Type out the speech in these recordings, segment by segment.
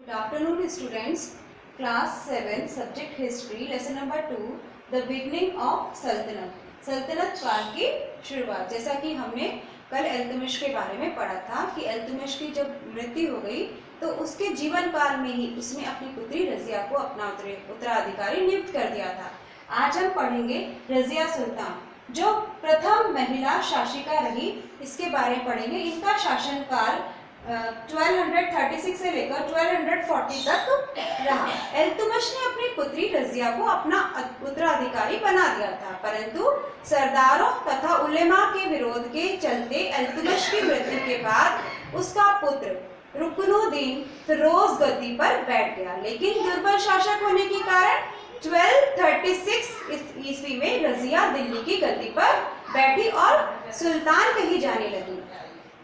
Good afternoon, students. Class 7, Subject History, Lesson number 2, The Beginning of सल्तनत. सल्तनत काल की शुरुआत. जैसा कि हमने कल इल्तुतमिश के बारे में पढ़ा था कि इल्तुतमिश की जब मृत्यु हो गई तो उसके जीवन काल में ही उसने अपनी पुत्री रजिया को अपना उत्तराधिकारी नियुक्त कर दिया था. आज हम पढ़ेंगे रजिया सुल्तान, जो प्रथम महिला शासिका रही, इसके बारे में पढ़ेंगे. इनका शासनकाल 1236 से लेकर 1240 तक रहा. इल्तुतमिश ने अपनी पुत्री रजिया को अपना उत्तराधिकारी बना दिया था, परंतु सरदारों तथा उलेमा के विरोध के चलते इल्तुतमिश की मृत्यु के बाद उसका पुत्र रुकनुद्दीन फिरोज गद्दी पर बैठ गया. लेकिन दुर्बल शासक होने के कारण 1236 ईस्वी में रजिया दिल्ली की गद्दी पर बैठी और सुल्तान कही जाने लगी.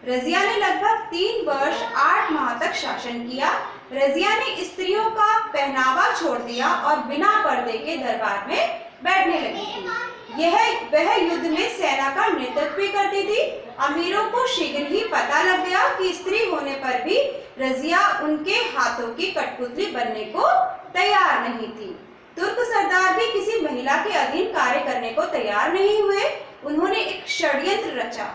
रजिया ने लगभग 3 वर्ष 8 माह तक शासन किया. रजिया ने स्त्रियों का पहनावा छोड़ दिया और बिना पर्दे के दरबार में बैठने लगी थी. वह युद्ध में सेना का नेतृत्व भी करती थी. अमीरों को शीघ्र ही पता लग गया कि स्त्री होने पर भी रजिया उनके हाथों की कठपुतली बनने को तैयार नहीं थी. तुर्क सरदार भी किसी महिला के अधीन कार्य करने को तैयार नहीं हुए. उन्होंने एक षड्यंत्र रचा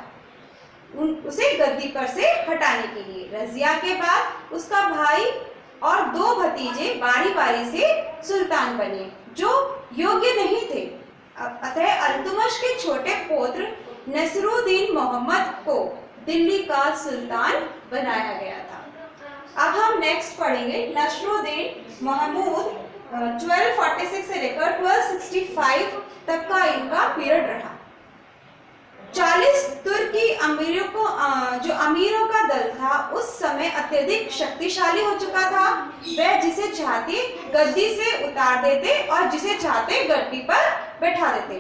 उसे गद्दी पर से हटाने के लिए. रजिया के बाद उसका भाई और 2 भतीजे बारी बारी से सुल्तान बने, जो योग्य नहीं थे. अतः इल्तुतमिश के छोटे पुत्र नसरुद्दीन मोहम्मद को दिल्ली का सुल्तान बनाया गया था. अब हम नेक्स्ट पढ़ेंगे नसरुद्दीन महमूद. 1246 से लेकर 1265 तक का इनका पीरियड रहा. 40 तुर्की जो अमीरों का दल था उस समय अत्यधिक शक्तिशाली हो चुका था. वह जिसे चाहते गद्दी से उतार देते और जिसे चाहते गद्दी पर बैठा देते.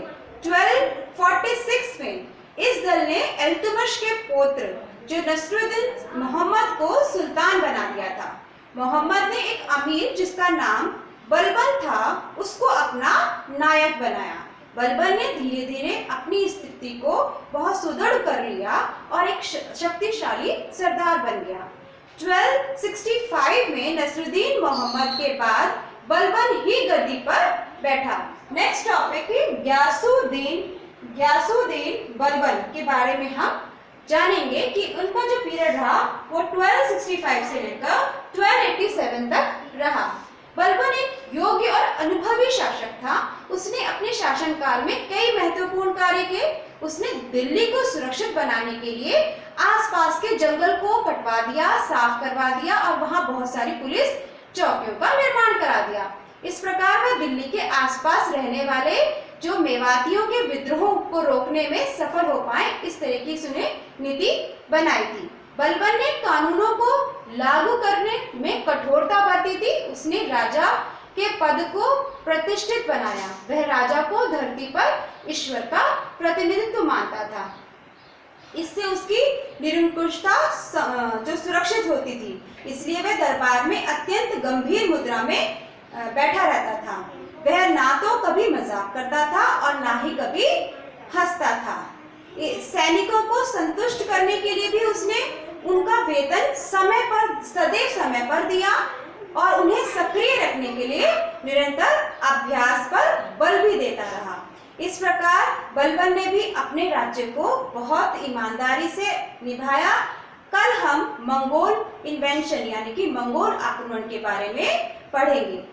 1246 में इस दल ने इल्तुतमिश के पुत्र जो नसरुद्दीन मोहम्मद को सुल्तान बना दिया था. मोहम्मद ने एक अमीर जिसका नाम बलबन था उसको अपना नायक बनाया. बलबन ने धीरे धीरे अपनी स्थिति को बहुत सुदृढ़ कर लिया और एक शक्तिशाली सरदार बन गया. 1265 में नसरुद्दीन मोहम्मद के बाद बलबन ही गद्दी पर बैठा. नेक्स्ट टॉपिक है गयासुद्दीन बलबन के बारे में हम जानेंगे कि उनका जो पीरियड रहा वो 1265 से लेकर 1287 तक रहा. बलबन एक योग्य और अनुभवी शासक था. उसने अपने शासनकाल में कई महत्वपूर्ण कार्य किए. उसने दिल्ली को सुरक्षित बनाने के लिए आसपास के जंगल को कटवा दिया, साफ करवा दिया और वहां बहुत सारी पुलिस चौकियों का निर्माण करा दिया. इस प्रकार वह दिल्ली के आसपास रहने वाले जो मेवातियों के विद्रोह को रोकने में सफल हो पाए, इस तरह की उसने नीति बनाई थी. बलबन ने कानूनों को लागू करने में कठोरता बरती थी. उसने राजा के पद को प्रतिष्ठित बनाया. वह राजा को धरती पर ईश्वर का प्रतिनिधित्व मानता था. इससे उसकी निरंकुशता जो सुरक्षित होती थी, इसलिए वह दरबार में अत्यंत गंभीर मुद्रा में बैठा रहता था. वह ना तो कभी मजाक करता था और ना ही कभी हंसता था. सैनिकों को संतुष्ट करने के लिए भी उसने उनका वेतन सदैव समय पर दिया और उन्हें सक्रिय रखने के लिए निरंतर अभ्यास पर बल भी देता रहा. इस प्रकार बलबन ने भी अपने राज्य को बहुत ईमानदारी से निभाया. कल हम मंगोल इन्वेंशन यानी कि मंगोल आक्रमण के बारे में पढ़ेंगे.